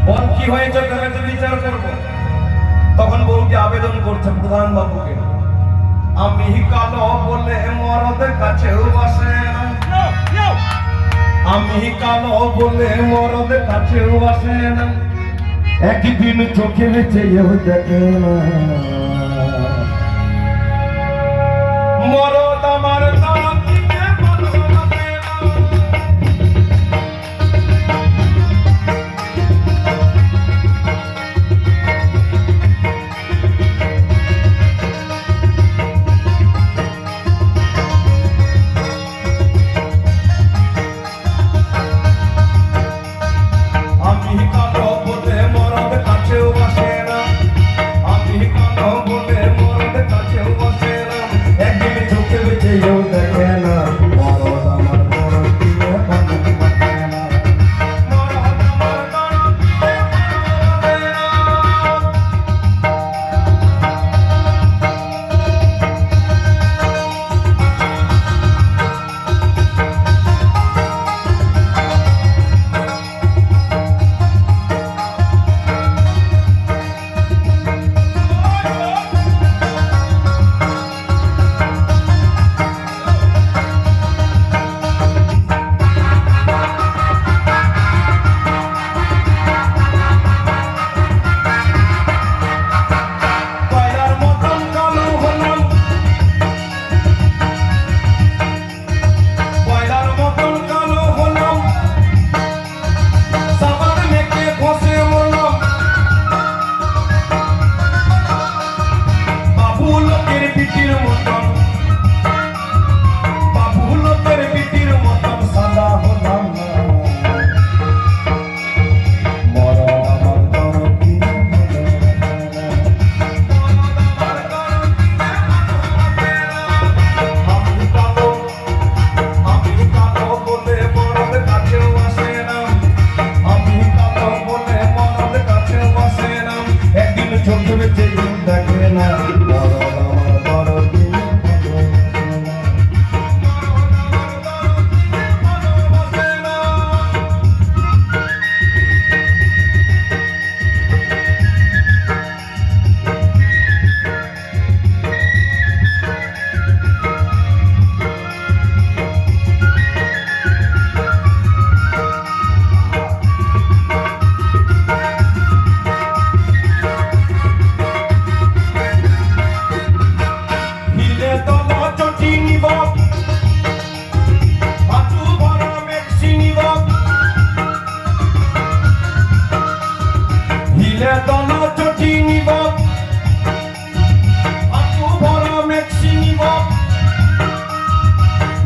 বল কি হয়েছে তবে তো বিচার করব। তখন বউকে আবেদন করছে প্রধান বাবুকে, আমি কালো বলে মরদের কাছেও আসে না, আমি কালো বলে মরদের কাছেও আসে না, একদিন চোখে চেয়েও দেখে না, মরদ আমার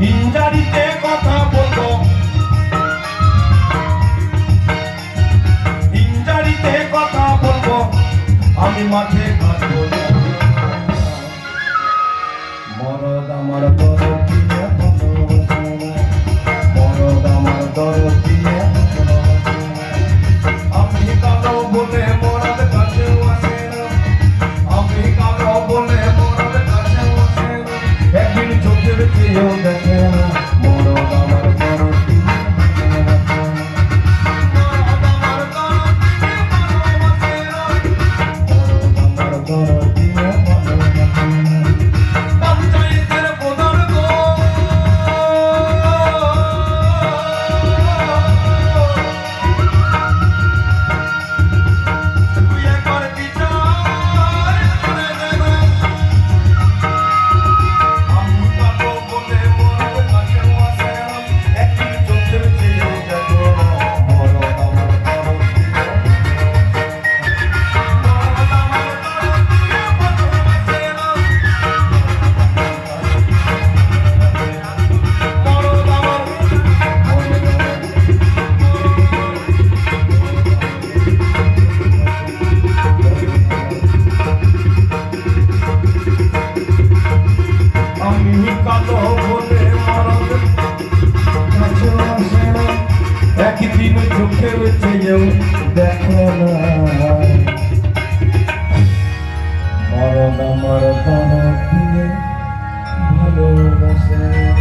ইঞ্জারিতে কথা বলবো, ইঞ্জারিতে কথা বলবো, আমি মাঠে কাটবো, মরদ আমার দরদ দিয়ে মরদ আমার দরদ দিয়ে, আমি কালো বলে মরদ কাছেও আসে না, আমি কালো বলে মরদ কাছেও আসে না, একদিন চোখের চেয়েও দেখে না, মরদ আমার দরদ দিয়ে একদিন চোখের চেয়েও দেখে না, মরদ আমার দরদ দিয়ে ভালোবাসে।